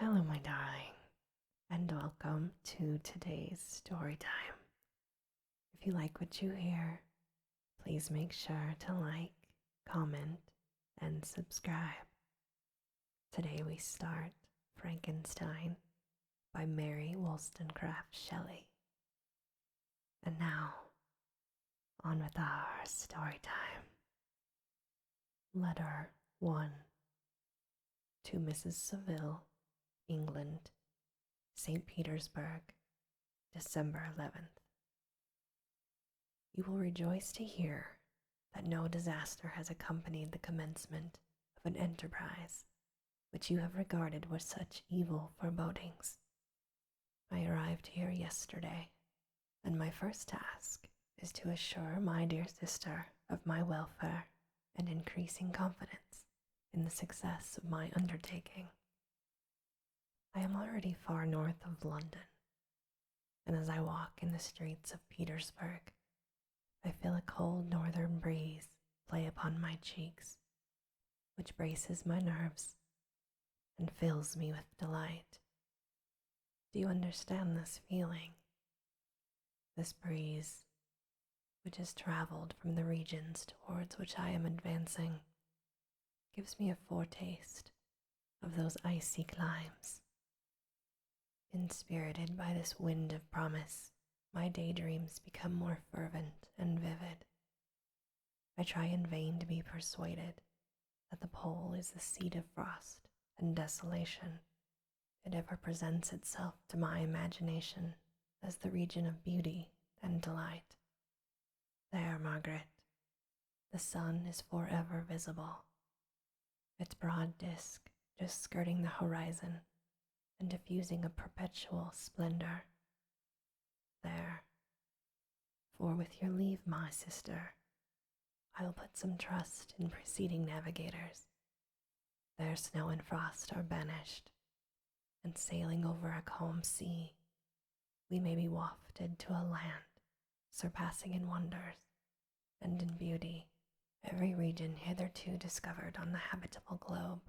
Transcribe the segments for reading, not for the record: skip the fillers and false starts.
Hello, my darling, and welcome to today's story time. If you like what you hear, please make sure to like, comment, and subscribe. Today we start Frankenstein by Mary Wollstonecraft Shelley. And now, on with our story time. Letter 1 to Mrs. Saville, England, St. Petersburg, December 11th. You will rejoice to hear that no disaster has accompanied the commencement of an enterprise which you have regarded with such evil forebodings. I arrived here yesterday, and my first task is to assure my dear sister of my welfare and increasing confidence in the success of my undertaking. I am already far north of London, and as I walk in the streets of Petersburg, I feel a cold northern breeze play upon my cheeks, which braces my nerves and fills me with delight. Do you understand this feeling? This breeze, which has traveled from the regions towards which I am advancing, gives me a foretaste of those icy climes. Inspirited by this wind of promise, my daydreams become more fervent and vivid. I try in vain to be persuaded that the pole is the seat of frost and desolation. It ever presents itself to my imagination as the region of beauty and delight. There, Margaret, the sun is forever visible, its broad disk just skirting the horizon and diffusing a perpetual splendor. There, for with your leave, my sister, I will put some trust in preceding navigators. There snow and frost are banished, and sailing over a calm sea, we may be wafted to a land surpassing in wonders and in beauty every region hitherto discovered on the habitable globe.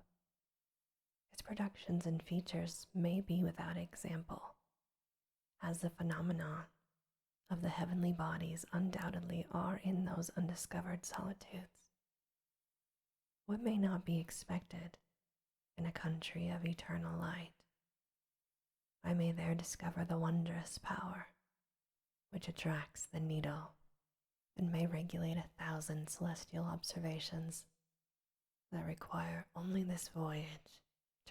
Its productions and features may be without example, as the phenomena of the heavenly bodies undoubtedly are in those undiscovered solitudes. What may not be expected in a country of eternal light? I may there discover the wondrous power which attracts the needle and may regulate 1,000 celestial observations that require only this voyage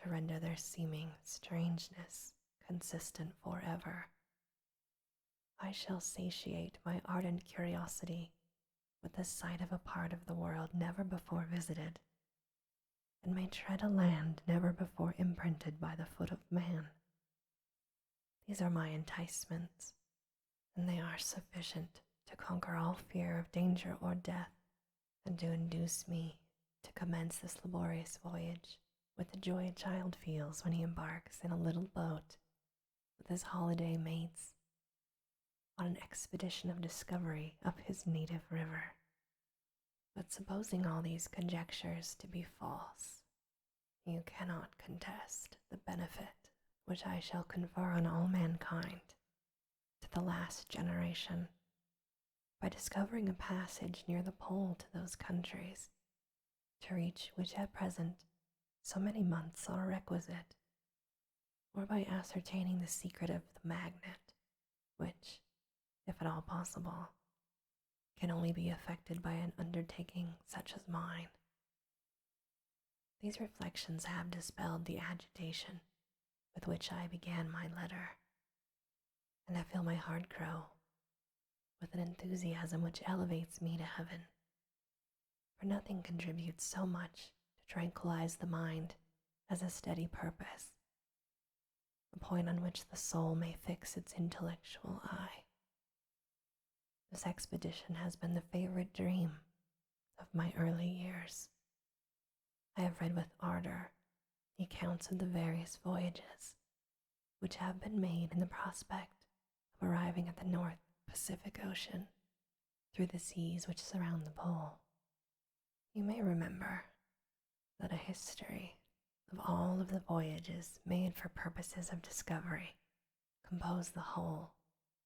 to render their seeming strangeness consistent forever. I shall satiate my ardent curiosity with the sight of a part of the world never before visited, and may tread a land never before imprinted by the foot of man. These are my enticements, and they are sufficient to conquer all fear of danger or death, and to induce me to commence this laborious voyage with the joy a child feels when he embarks in a little boat with his holiday mates on an expedition of discovery up his native river. But supposing all these conjectures to be false, you cannot contest the benefit which I shall confer on all mankind to the last generation by discovering a passage near the pole to those countries, to reach which at present so many months are requisite, or by ascertaining the secret of the magnet, which, if at all possible, can only be effected by an undertaking such as mine. These reflections have dispelled the agitation with which I began my letter, and I feel my heart grow with an enthusiasm which elevates me to heaven, for nothing contributes so much to tranquilize the mind as a steady purpose, a point on which the soul may fix its intellectual eye. This expedition has been the favorite dream of my early years. I have read with ardor the accounts of the various voyages which have been made in the prospect of arriving at the North Pacific Ocean through the seas which surround the pole. You may remember that a history of all of the voyages made for purposes of discovery compose the whole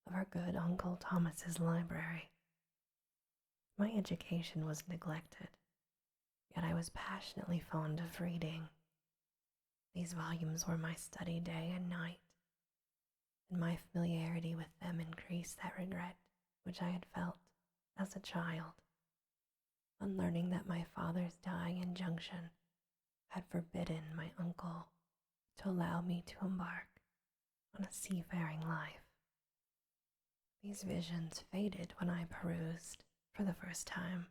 of our good Uncle Thomas's library. My education was neglected, yet I was passionately fond of reading. These volumes were my study day and night, and my familiarity with them increased that regret which I had felt as a child on learning that my father's dying injunction had forbidden my uncle to allow me to embark on a seafaring life. These visions faded when I perused, for the first time,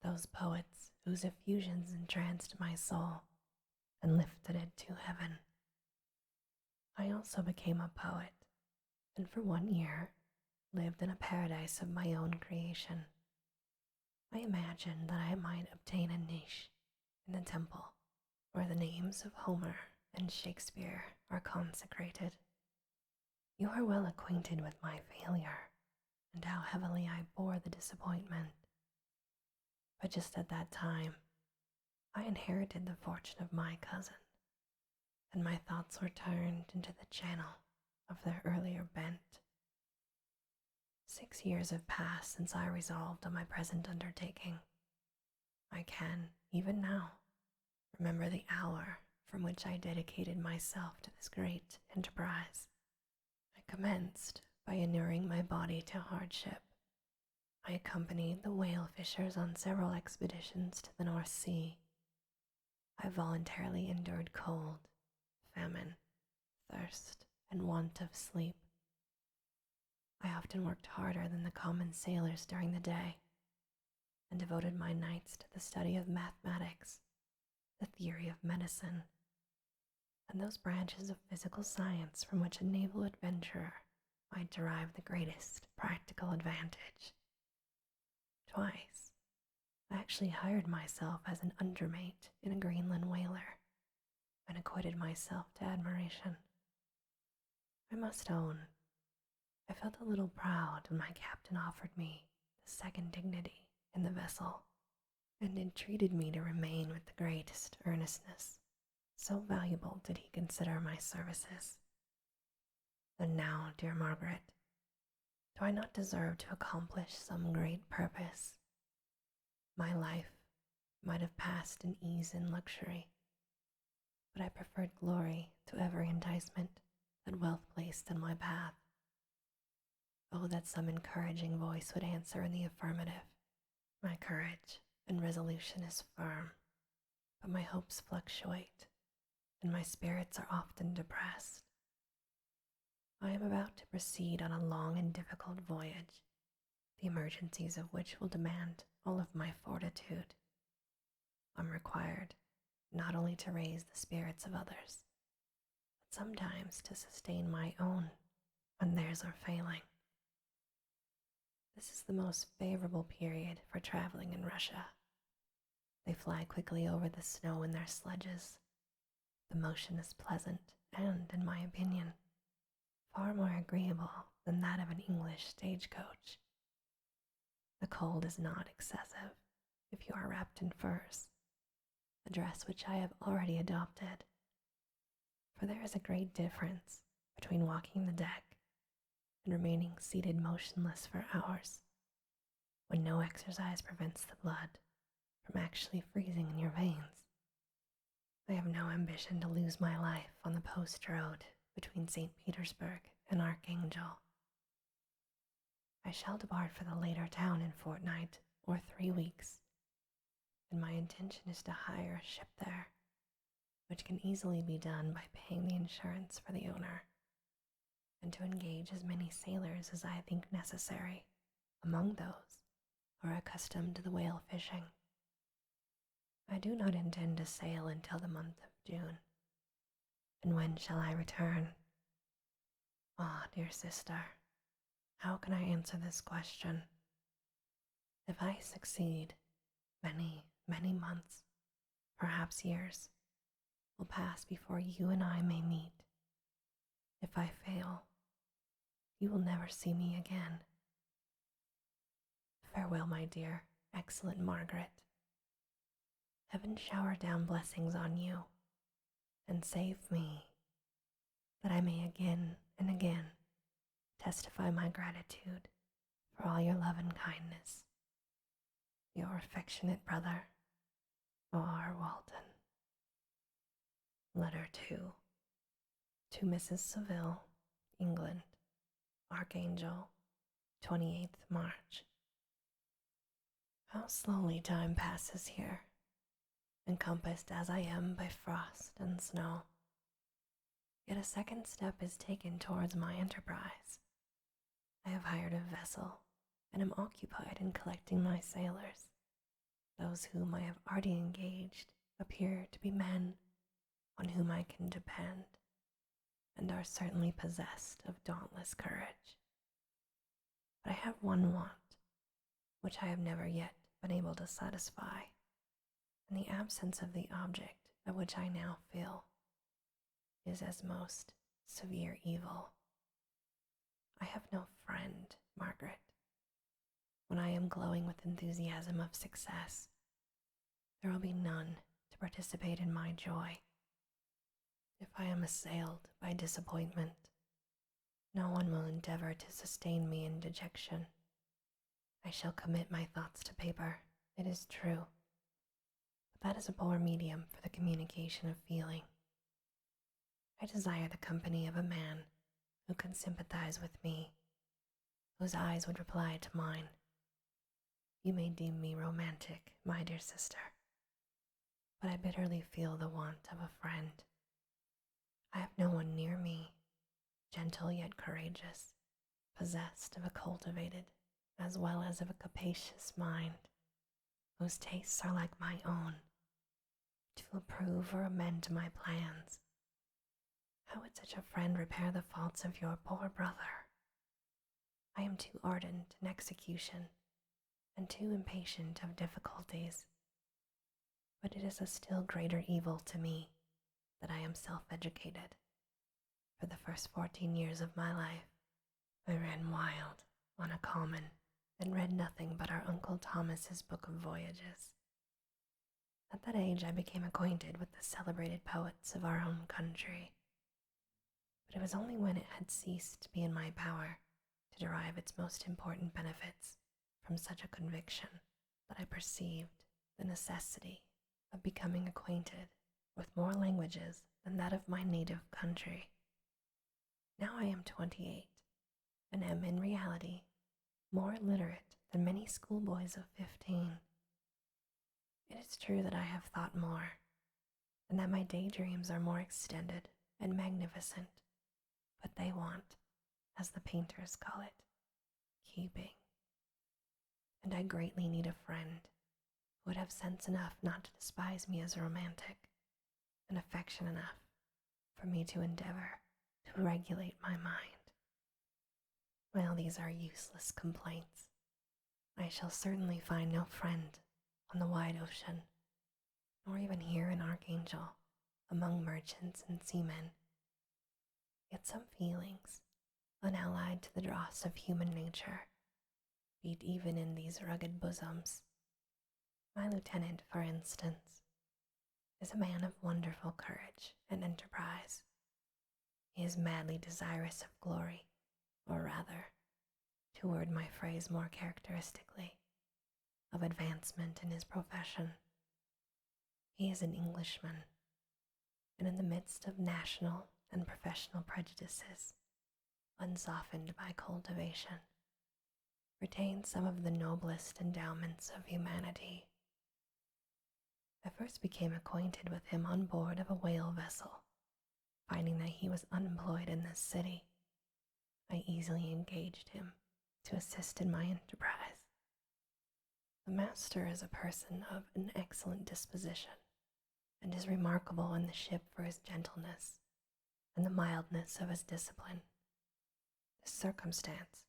those poets whose effusions entranced my soul and lifted it to heaven. I also became a poet, and for 1 year lived in a paradise of my own creation. I imagined that I might obtain a niche in the temple where the names of Homer and Shakespeare are consecrated. You are well acquainted with my failure and how heavily I bore the disappointment. But just at that time, I inherited the fortune of my cousin, and my thoughts were turned into the channel of their earlier bent. 6 years have passed since I resolved on my present undertaking. I can, even now, remember the hour from which I dedicated myself to this great enterprise. I commenced by inuring my body to hardship. I accompanied the whale fishers on several expeditions to the North Sea. I voluntarily endured cold, famine, thirst, and want of sleep. I often worked harder than the common sailors during the day, and devoted my nights to the study of mathematics, the theory of medicine, and those branches of physical science from which a naval adventurer might derive the greatest practical advantage. Twice, I actually hired myself as an undermate in a Greenland whaler, and acquitted myself to admiration. I must own, I felt a little proud when my captain offered me the second dignity in the vessel, and entreated me to remain with the greatest earnestness. So valuable did he consider my services. And now, dear Margaret, do I not deserve to accomplish some great purpose? My life might have passed in ease and luxury, but I preferred glory to every enticement that wealth placed in my path. Oh, that some encouraging voice would answer in the affirmative. My courage and resolution is firm, but my hopes fluctuate, and my spirits are often depressed. I am about to proceed on a long and difficult voyage, the emergencies of which will demand all of my fortitude. I'm required not only to raise the spirits of others, but sometimes to sustain my own when theirs are failing. This is the most favorable period for traveling in Russia. They fly quickly over the snow in their sledges. The motion is pleasant and, in my opinion, far more agreeable than that of an English stagecoach. The cold is not excessive if you are wrapped in furs, a dress which I have already adopted, for there is a great difference between walking the deck and remaining seated motionless for hours, when no exercise prevents the blood from actually freezing in your veins. I have no ambition to lose my life on the post road between St. Petersburg and Archangel. I shall depart for the later town in a fortnight or 3 weeks, and my intention is to hire a ship there, which can easily be done by paying the insurance for the owner, and to engage as many sailors as I think necessary among those who are accustomed to the whale fishing. I do not intend to sail until the month of June. And when shall I return? Ah, dear sister, how can I answer this question? If I succeed, many, many months, perhaps years, will pass before you and I may meet. If I fail, you will never see me again. Farewell, my dear, excellent Margaret. Heaven shower down blessings on you, and save me, that I may again and again testify my gratitude for all your love and kindness. Your affectionate brother, R. Walton. Letter 2. To Mrs. Saville, England, Archangel, 28th March. How slowly time passes here, encompassed as I am by frost and snow. Yet a second step is taken towards my enterprise. I have hired a vessel and am occupied in collecting my sailors. Those whom I have already engaged appear to be men on whom I can depend, and are certainly possessed of dauntless courage. But I have one want, which I have never yet been able to satisfy, and the absence of the object of which I now feel is as most severe evil. I have no friend, Margaret. When I am glowing with enthusiasm of success, there will be none to participate in my joy. If I am assailed by disappointment, no one will endeavor to sustain me in dejection. I shall commit my thoughts to paper, it is true, but that is a poor medium for the communication of feeling. I desire the company of a man who can sympathize with me, whose eyes would reply to mine. You may deem me romantic, my dear sister, but I bitterly feel the want of a friend. I have no one near me, gentle yet courageous, possessed of a cultivated as well as of a capacious mind, whose tastes are like my own, to approve or amend my plans. How would such a friend repair the faults of your poor brother? I am too ardent in execution and too impatient of difficulties. But it is a still greater evil to me that I am self-educated. For the first 14 years of my life, I ran wild on a common and read nothing but our Uncle Thomas's book of voyages. At that age I became acquainted with the celebrated poets of our own country, but it was only when it had ceased to be in my power to derive its most important benefits from such a conviction that I perceived the necessity of becoming acquainted with more languages than that of my native country. Now I am 28, and am in reality more illiterate than many schoolboys of 15. It is true that I have thought more, and that my daydreams are more extended and magnificent, but they want, as the painters call it, keeping. And I greatly need a friend who would have sense enough not to despise me as romantic, and affection enough for me to endeavor to regulate my mind. Well, these are useless complaints. I shall certainly find no friend on the wide ocean, nor even here in Archangel, among merchants and seamen. Yet some feelings, unallied to the dross of human nature, beat even in these rugged bosoms. My lieutenant, for instance, is a man of wonderful courage and enterprise. He is madly desirous of glory, or rather, to word my phrase more characteristically, of advancement in his profession. He is an Englishman, and in the midst of national and professional prejudices, unsoftened by cultivation, retains some of the noblest endowments of humanity. I first became acquainted with him on board of a whale vessel. Finding that he was unemployed in this city, I easily engaged him to assist in my enterprise. The master is a person of an excellent disposition, and is remarkable in the ship for his gentleness and the mildness of his discipline. This circumstance,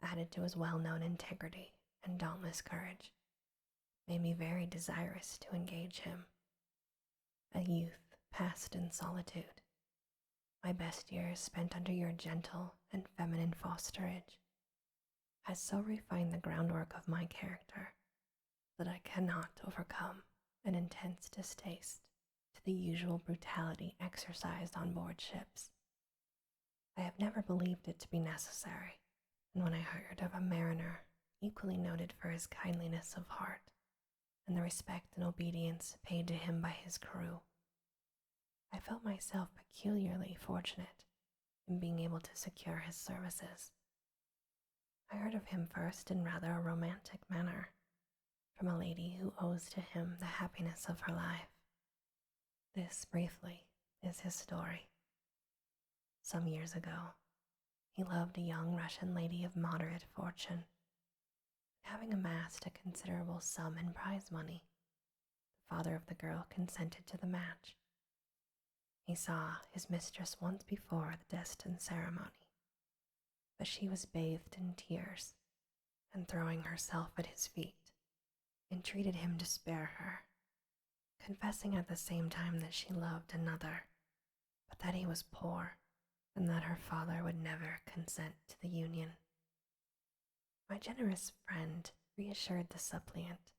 added to his well-known integrity and dauntless courage, made me very desirous to engage him. A youth passed in solitude, my best years spent under your gentle and feminine fosterage, has so refined the groundwork of my character that I cannot overcome an intense distaste to to the usual brutality exercised on board ships. I have never believed it to be necessary, and when I heard of a mariner equally noted for his kindliness of heart and the respect and obedience paid to him by his crew, I felt myself peculiarly fortunate in being able to secure his services. I heard of him first in rather a romantic manner, from a lady who owes to him the happiness of her life. This, briefly, is his story. Some years ago, he loved a young Russian lady of moderate fortune. Having amassed a considerable sum in prize money, the father of the girl consented to the match. He saw his mistress once before the destined ceremony, but she was bathed in tears, and throwing herself at his feet, entreated him to spare her, confessing at the same time that she loved another, but that he was poor, and that her father would never consent to the union. My generous friend reassured the suppliant,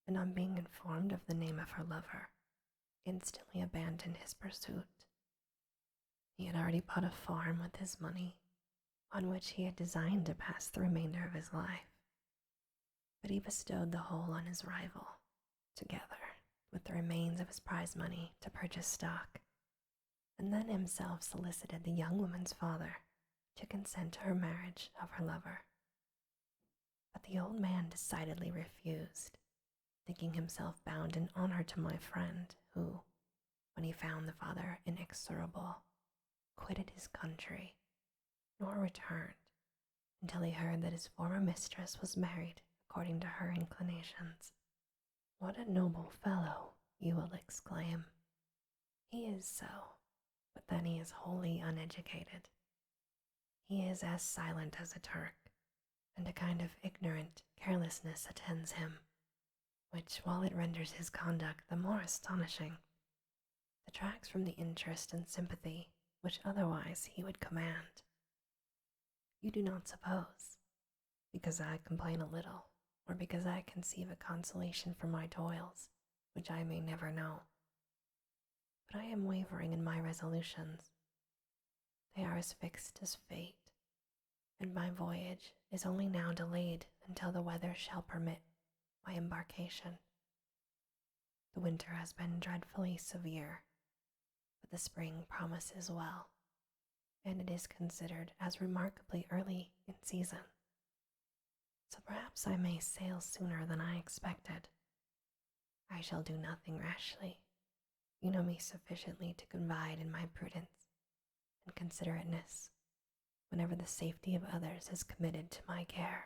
and on being informed of the name of her lover, instantly abandoned his pursuit. He had already bought a farm with his money, on which he had designed to pass the remainder of his life, but he bestowed the whole on his rival, together with the remains of his prize money to purchase stock, and then himself solicited the young woman's father to consent to her marriage of her lover. But the old man decidedly refused, thinking himself bound in honor to my friend, who, when he found the father inexorable, quitted his country, nor returned until he heard that his former mistress was married according to her inclinations. What a noble fellow, you will exclaim. He is so, but then he is wholly uneducated. He is as silent as a Turk, and a kind of ignorant carelessness attends him, which, while it renders his conduct the more astonishing, detracts from the interest and sympathy which otherwise he would command. You do not suppose, because I complain a little, or because I conceive a consolation for my toils, which I may never know, but I am wavering in my resolutions. They are as fixed as fate, and my voyage is only now delayed until the weather shall permit my embarkation. The winter has been dreadfully severe, but the spring promises well, and it is considered as remarkably early in season. So perhaps I may sail sooner than I expected. I shall do nothing rashly. You know me sufficiently to confide in my prudence and considerateness whenever the safety of others is committed to my care.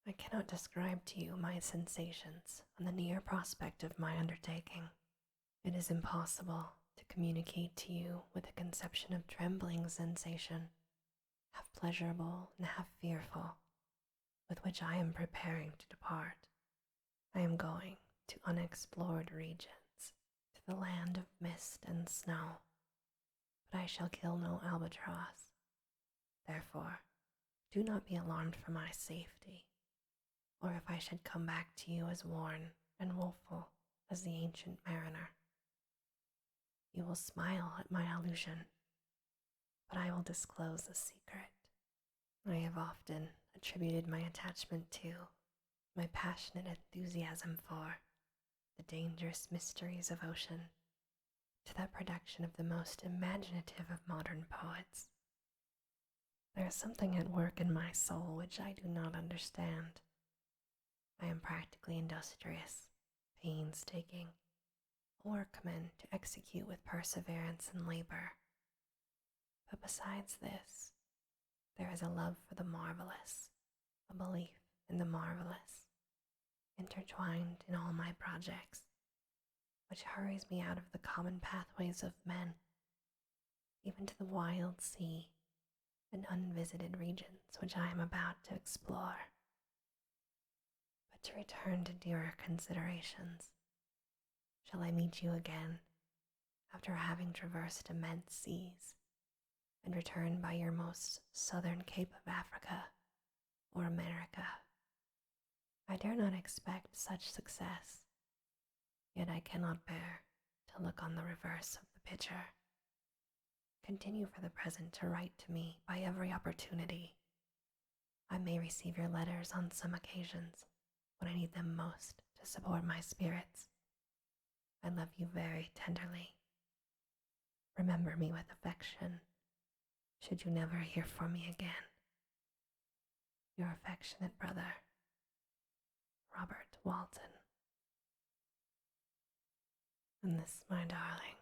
I cannot describe to you my sensations on the near prospect of my undertaking. It is impossible to communicate to you with a conception of trembling sensation, half pleasurable and half fearful, with which I am preparing to depart. I am going to unexplored regions, to the land of mist and snow, but I shall kill no albatross. Therefore, do not be alarmed for my safety, or if I should come back to you as worn and woeful as the ancient mariner. You will smile at my allusion, but I will disclose a secret. I have often attributed my attachment to, my passionate enthusiasm for, the dangerous mysteries of ocean, to that production of the most imaginative of modern poets. There is something at work in my soul which I do not understand. I am practically industrious, painstaking, a workman to execute with perseverance and labor. But besides this, there is a love for the marvelous, a belief in the marvelous, intertwined in all my projects, which hurries me out of the common pathways of men, even to the wild sea and unvisited regions which I am about to explore. But to return to dearer considerations, shall I meet you again after having traversed immense seas and return by your most southern cape of Africa or America? I dare not expect such success, yet I cannot bear to to look on the reverse of the picture. Continue for the present to write to me by every opportunity. I may receive your letters on some occasions when I need them most to support my spirits. I love you very tenderly. Remember me with affection, should you never hear from me again. Your affectionate brother, Robert Walton. And this, my darling,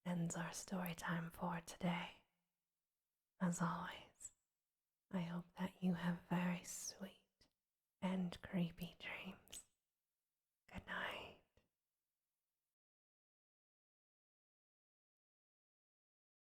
ends our story time for today. As always, I hope that you have very sweet